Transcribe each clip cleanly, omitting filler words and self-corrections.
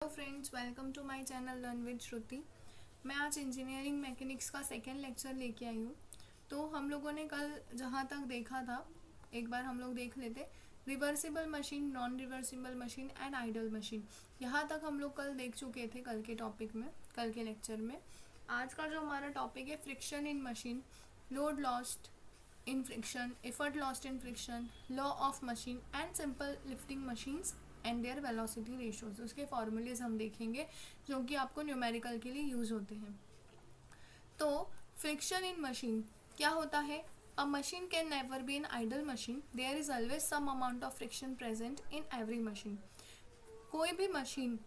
Hello friends, welcome to my channel learn with Shruti. मैं आज engineering mechanics का second lecture लेके आई हूँ। तो हम लोगों ने कल जहाँ तक देखा था, एक बार हम लोग देख लेते। Reversible machine, non reversible machine and idol machine, यहाँ तक हम लोग कल देख चुके थे कल के टॉपिक में, कल के लेक्चर में। आज का जो हमारा टॉपिक है friction in machine, load lost in friction, effort lost in friction, law of machine and simple lifting machines and their velocity ratios. उसके फॉर्मूलेज हम देखेंगे जो कि आपको न्यूमेरिकल के लिए यूज होते हैं। तो फ्रिक्शन इन मशीन क्या होता है? A machine can never be an idle machine, there is always some amount of friction present in every machine. कोई भी मशीन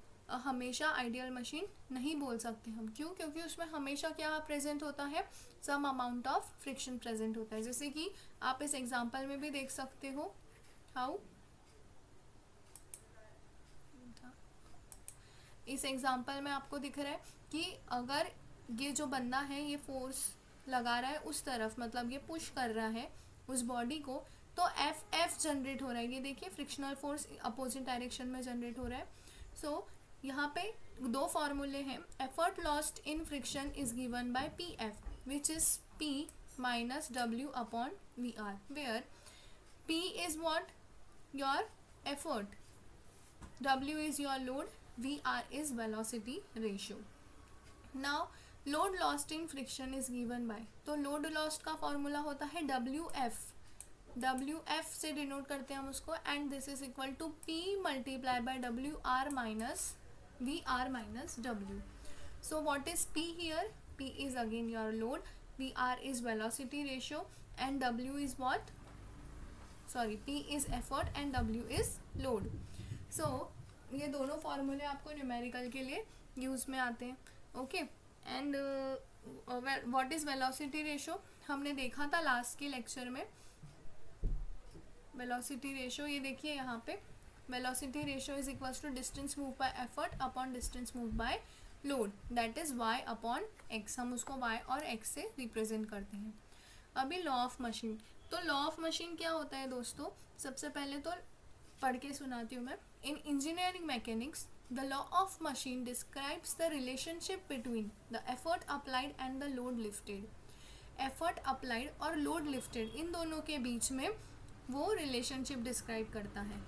हमेशा आइडियल मशीन नहीं बोल सकते हम। क्यों? क्योंकि उसमें हमेशा क्या प्रेजेंट होता है? Some amount of friction present होता है। जैसे कि आप इस एग्जांपल में भी देख सकते हो। हाउ? इस एग्जांपल में आपको दिख रहा है कि अगर ये जो बंदा है ये फोर्स लगा रहा है उस तरफ, मतलब ये पुश कर रहा है उस बॉडी को, तो एफ जनरेट हो रहा है। ये देखिए फ्रिक्शनल फोर्स अपोजिट डायरेक्शन में जनरेट हो रहा है। सो यहाँ पे दो फॉर्मूले हैं। Effort lost in friction is given by P F which is P minus W upon V R, where P is what? Your effort, W is your load, VR is velocity ratio. Now load lost in friction is given by, तो load lost का formula होता है WF, WF से denote करते हैं हम उसको, and this is equal to P multiply by WR minus VR minus W. So what is P here? P is again your load, VR is velocity ratio and W is what? Sorry, P is effort and W is load. सो ये दोनों फॉर्मूले आपको numerical के लिए use में आते हैं। Okay, and what is velocity ratio हमने देखा था लास्ट के लेक्चर में। वेलोसिटी रेशो ये देखिए यहाँ पे, velocity ratio is equals to distance move by effort upon distance move by load, that is y upon x। हम उसको y और x से रिप्रेजेंट करते हैं। अभी लॉ ऑफ मशीन, तो लॉ ऑफ मशीन क्या होता है दोस्तों? सबसे पहले तो पढ़ के सुनाती हूँ मैं। इन engineering mechanics the law of machine describes the relationship between the effort applied and the load lifted. Effort applied और लोड लिफ्टेड, इन दोनों के बीच में वो रिलेशनशिप डिस्क्राइब करता है।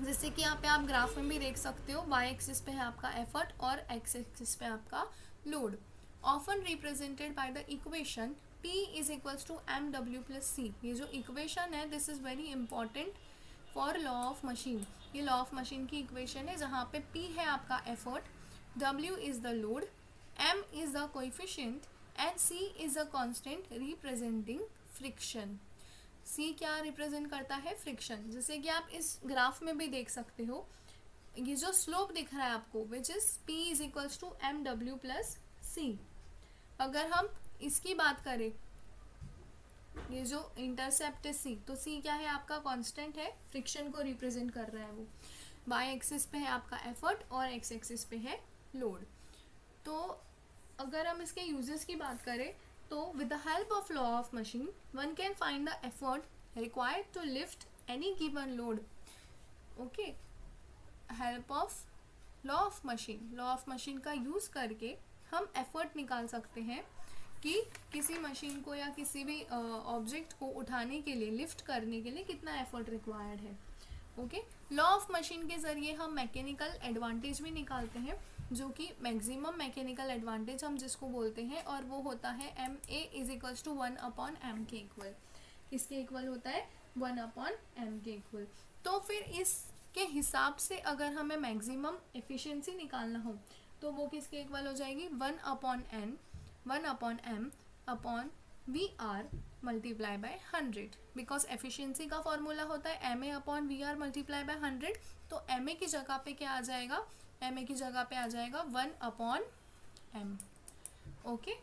जैसे कि यहाँ पे आप ग्राफ में भी देख सकते हो, वाई एक्सिस पे है आपका एफर्ट और एक्स एक्सिस पे आपका load, often represented by the equation P is equals to M W plus C. ये जो इक्वेशन है this is very important for law of machine. ये लॉ ऑफ मशीन की इक्वेशन है जहाँ पे P है आपका effort, W is the load, M is the coefficient and C is the constant representing friction. C क्या represent करता है? फ्रिक्शन। जैसे कि आप इस ग्राफ में भी देख सकते हो, ये जो स्लोप दिख रहा है आपको which is P is equals to M W plus C. अगर हम इसकी बात करें, ये जो इंटरसेप्ट है C, तो C क्या है? आपका कांस्टेंट है, फ्रिक्शन को रिप्रेजेंट कर रहा है वो। वाई एक्सिस पे है आपका एफर्ट और एक्स एक्सिस पे है लोड। तो अगर हम इसके यूजेस की बात करें तो with the help of law of machine one can find the effort required to lift any given load. Okay, help of law of machine, law of machine का यूज करके हम एफर्ट निकाल सकते हैं कि किसी मशीन को या किसी भी ऑब्जेक्ट को उठाने के लिए, लिफ्ट करने के लिए कितना एफर्ट रिक्वायर्ड है। ओके, लॉ ऑफ मशीन के ज़रिए हम मैकेनिकल एडवांटेज भी निकालते हैं, जो कि मैक्सिमम मैकेनिकल एडवांटेज हम जिसको बोलते हैं, और वो होता है M A is equals to 1 upon M के इक्वल। किसके इक्वल होता है? 1 अपॉन एम के इक्वल। तो फिर इसके हिसाब से अगर हमें मैक्सिमम एफिशिएंसी निकालना हो तो वो किसके इक्वल हो जाएगी? 1 upon N, 1 upon M upon V R multiply by 100, because efficiency का फॉर्मूला होता है M A upon V R multiply by 100। तो एम ए की जगह पे क्या आ जाएगा? एम ए की जगह पे आ जाएगा 1 upon M. Okay,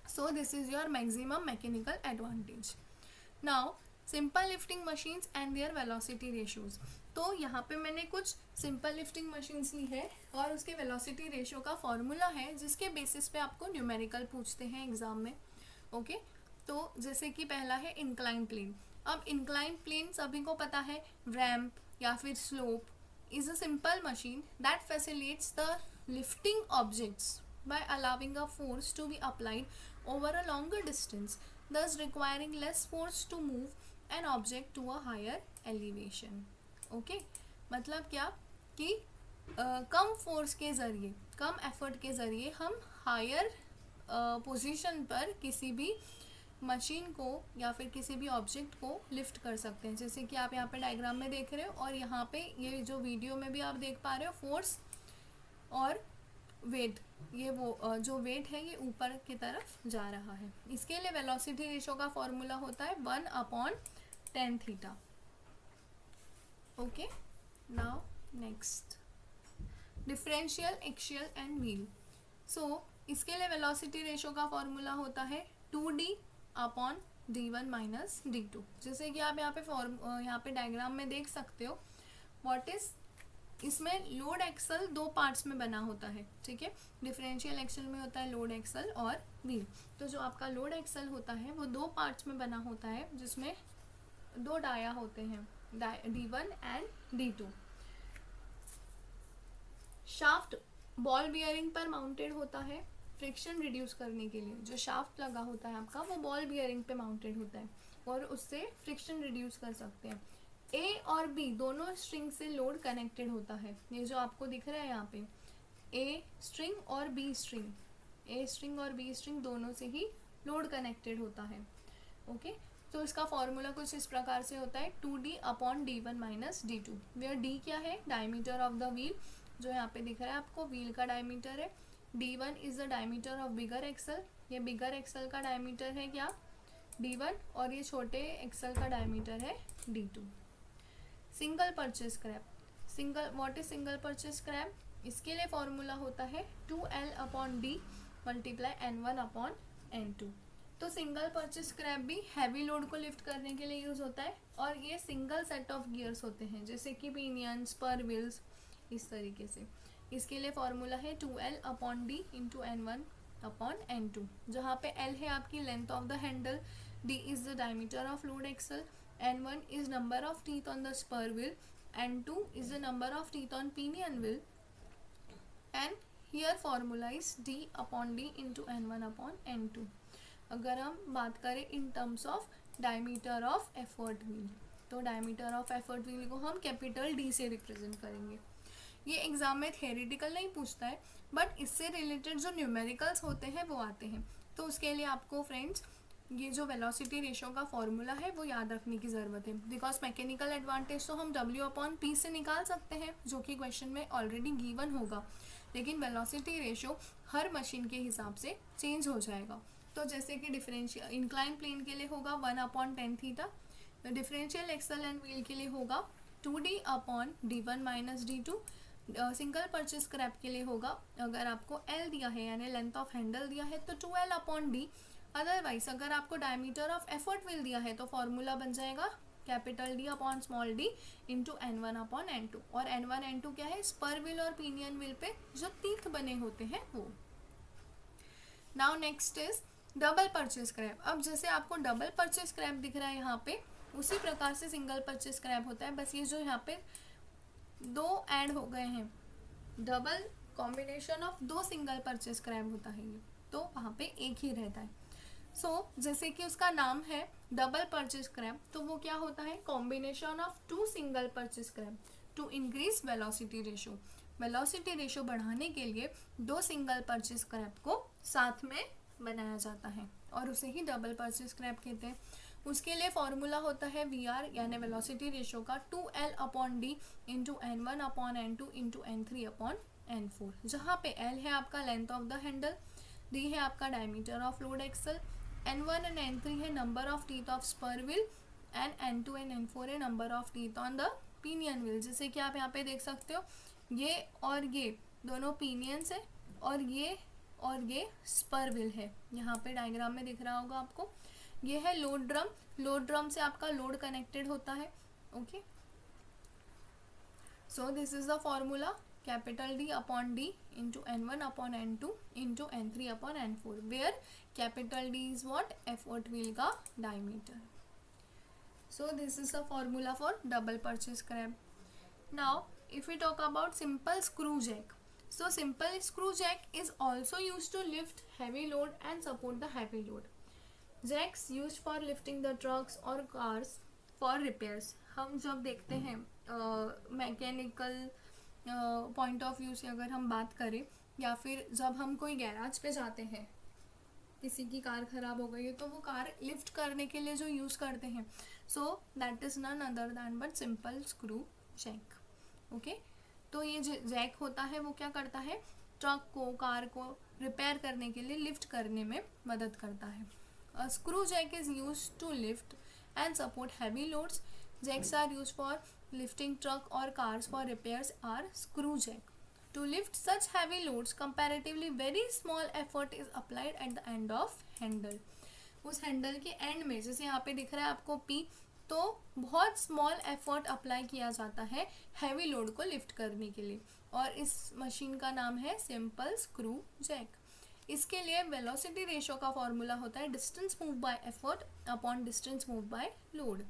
so this is your maximum mechanical advantage. Now simple lifting machines and their velocity ratios. तो यहाँ पे मैंने कुछ सिंपल लिफ्टिंग मशीन्स ली है और उसके वेलोसिटी रेशियो का फॉर्मूला है जिसके बेसिस पे आपको न्यूमेरिकल पूछते हैं एग्जाम में। ओके, तो जैसे कि पहला है इंक्लाइन प्लेन। अब इंक्लाइन प्लेन सभी को पता है, रैम्प या फिर slope, is a simple machine that facilitates the lifting objects by allowing a force to be applied over a longer distance, thus requiring less force to move an object to a higher elevation. Okay, मतलब क्या कि कम force के ज़रिए, कम effort के ज़रिए हम higher position पर किसी भी मशीन को या फिर किसी भी ऑब्जेक्ट को लिफ्ट कर सकते हैं, जैसे कि आप यहाँ पे डायग्राम में देख रहे हो और यहाँ पे ये जो वीडियो में भी आप देख पा रहे हो, फोर्स और वेट, ये वो जो वेट है ये ऊपर की तरफ जा रहा है। इसके लिए वेलोसिटी रेशो का फॉर्मूला होता है 1/tan theta. Okay, now next differential, axial and wheel. So इसके लिए वेलोसिटी रेशो का फॉर्मूला होता है 2d/d1 माइनस d2। जैसे कि आप यहाँ पे डायग्राम में देख सकते हो व्हाट इज, इसमें लोड एक्सल दो पार्ट्स में बना होता है, ठीक है। डिफरेंशियल एक्सल में होता है लोड एक्सल और व्हील। तो जो आपका लोड एक्सल होता है वो दो पार्ट्स में बना होता है, जिसमें दो डाया होते हैं, d1 and d2। Shaft ball bearing पर माउंटेड होता है फ्रिक्शन रिड्यूस करने के लिए। जो शाफ्ट लगा होता है आपका वो बॉल बियरिंग पे माउंटेड होता है और उससे फ्रिक्शन रिड्यूस कर सकते हैं। ए और बी दोनों स्ट्रिंग से लोड कनेक्टेड होता है। ये जो आपको दिख रहा है यहाँ पे, ए स्ट्रिंग और बी स्ट्रिंग, ए स्ट्रिंग और बी स्ट्रिंग दोनों से ही लोड कनेक्टेड होता है। ओके, तो इसका फॉर्मूला कुछ इस प्रकार से होता है 2d/d1 minus d2, where d क्या है, डायमीटर ऑफ द व्हील। जो यहाँ पे दिख रहा है आपको व्हील का डायमीटर है। d1 is the diameter of bigger axle, ये बिगर एक्सल का डायमीटर है क्या, d1, और ये छोटे एक्सल का डायमीटर है d2। Single purchase crab, single, what is single purchase crab, इसके लिए फॉर्मूला होता है 2l/d मल्टीप्लाई n1/n2। तो सिंगल परचेज क्रैप भी हैवी लोड को लिफ्ट करने के लिए यूज होता है और ये सिंगल सेट ऑफ गियर्स होते हैं, जैसे कि पिनियन, स्पर व्हील्स, इस तरीके से। इसके लिए फॉर्मूला है 2l/d इंटू n1/n2, जहाँ पे l है आपकी length of the handle, d is the diameter of load axle, n1 is number of teeth on the spur wheel, n2 is the number of teeth on pinion wheel, and here formula is d/d into n1/n2। अगर हम बात करें in terms of diameter of effort wheel, तो diameter of effort wheel को हम capital D से represent करेंगे। ये एग्जाम में थ्योरेटिकल नहीं पूछता है, बट इससे रिलेटेड जो न्यूमेरिकल्स होते हैं वो आते हैं। तो उसके लिए आपको फ्रेंड्स ये जो वेलोसिटी रेशो का फॉर्मूला है वो याद रखने की ज़रूरत है, बिकॉज मैकेनिकल एडवांटेज तो हम W/P से निकाल सकते हैं, जो कि क्वेश्चन में ऑलरेडी गिवन होगा, लेकिन वेलोसिटी रेशो हर मशीन के हिसाब से चेंज हो जाएगा। तो जैसे कि डिफरेंशियल इंक्लाइन प्लेन के लिए होगा 1/tan theta, differential axle and wheel के लिए होगा 2d/d1 minus d2, single purchase Krebs के लिए होगा, अगर आपको l दिया है यानी लेंथ ऑफ हैंडल दिया है तो 2l/d। अदरवाइज अगर आपको डायमीटर ऑफ एफर्ट व्हील दिया है तो फॉर्मूला बन जाएगा कैपिटल D/d इंटू n1/n2, और n1/n2 क्या है, स्पर व्हील और पिनियन व्हील पे जो टीथ बने होते हैं वो। Now next is double purchase crab. अब जैसे आपको डबल परचेज क्रैप दिख रहा है यहाँ पे, उसी प्रकार से सिंगल परचेज क्रैप होता है, बस ये जो यहाँ पे दो ऐड हो गए हैं, डबल कॉम्बिनेशन ऑफ दो सिंगल परचेज क्रैप होता है ये, तो वहाँ पे एक ही रहता है। जैसे कि उसका नाम है डबल परचेज क्रैप, तो वो क्या होता है, combination of two single purchase crab to increase velocity ratio. Velocity ratio बढ़ाने के लिए दो सिंगल परचेज क्रैप को साथ में बनाया जाता है और उसे ही डबल परचेज क्रैप कहते हैं। उसके लिए फॉर्मूला होता है VR यानी वेलोसिटी रेशो का 2l/d into n1/n2 into n3/n4, जहाँ पे l है आपका length of the handle, d है आपका diameter of load axle, n1 and n3 है number of teeth of spur wheel, and n2 and n4 है number of teeth on the pinion wheel. जैसे कि आप यहाँ पे देख सकते हो, ये और ये दोनों पिनियंस है और ये स्पर व्हील है, यहाँ पे डायग्राम में दिख रहा होगा आपको। ये है लोड ड्रम, लोड ड्रम से आपका लोड कनेक्टेड होता है। Okay, so this is the formula capital D/d into n1/n2 into n3/n4, where capital D is what, effort wheel का diameter. So this is the formula for double purchase crab. Now if we talk about simple screw jack, so simple screw jack is also used to lift heavy load and support the heavy load. Jacks used for lifting the trucks or cars for repairs. हम जब देखते हैं mechanical point of view से अगर हम बात करें, या फिर जब हम कोई गैराज पे जाते हैं, किसी की कार ख़राब हो गई है तो वो कार लिफ्ट करने के लिए जो यूज़ करते हैं, so that is none other than but simple screw jack. Okay, तो ये जैक होता है वो क्या करता है, ट्रक को, कार को रिपेयर करने के लिए लिफ्ट करने में मदद करता है. A screw jack is used to lift and support heavy loads. Jacks are used for lifting truck or cars for repairs are screw jack. To lift such heavy loads, comparatively very small effort is applied at the end of handle. उस handle के and में, जैसे यहाँ पे दिख रहा है आपको P, तो बहुत स्मॉल एफर्ट अप्लाई किया जाता है हैवी लोड को लिफ्ट करने के लिए, और इस मशीन का नाम है सिंपल स्क्रू जैक. इसके लिए वेलोसिटी रेशियो का फॉर्मूला होता है distance move by effort upon distance move by load,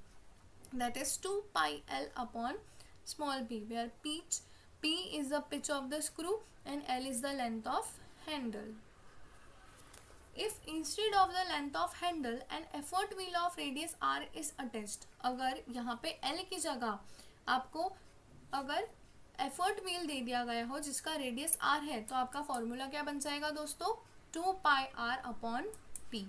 that is 2 pi L upon small p, where p is the pitch of the screw and l is the length of handle. If instead of the length of handle an effort wheel of radius r is attached, अगर यहाँ पे l की जगह आपको अगर effort wheel दे दिया गया हो जिसका रेडियस r है, तो आपका फॉर्मूला क्या बन जाएगा दोस्तों, 2 पाई r अपॉन p.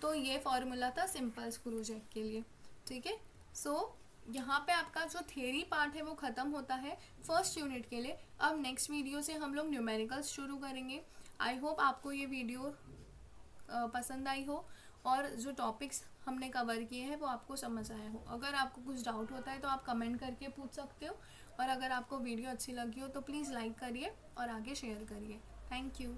तो ये फॉर्मूला था सिंपल स्क्रू जैक के लिए. ठीक है, सो यहाँ पे आपका जो थियरी पार्ट है वो ख़त्म होता है फर्स्ट यूनिट के लिए. अब नेक्स्ट वीडियो से हम लोग न्यूमेरिकल्स शुरू करेंगे. आई होप आपको ये वीडियो पसंद आई हो और जो टॉपिक्स हमने कवर किए हैं वो आपको समझ आया हो. अगर आपको कुछ डाउट होता है तो आप कमेंट करके पूछ सकते हो, और अगर आपको वीडियो अच्छी लगी हो तो प्लीज़ लाइक करिए और आगे शेयर करिए. Thank you.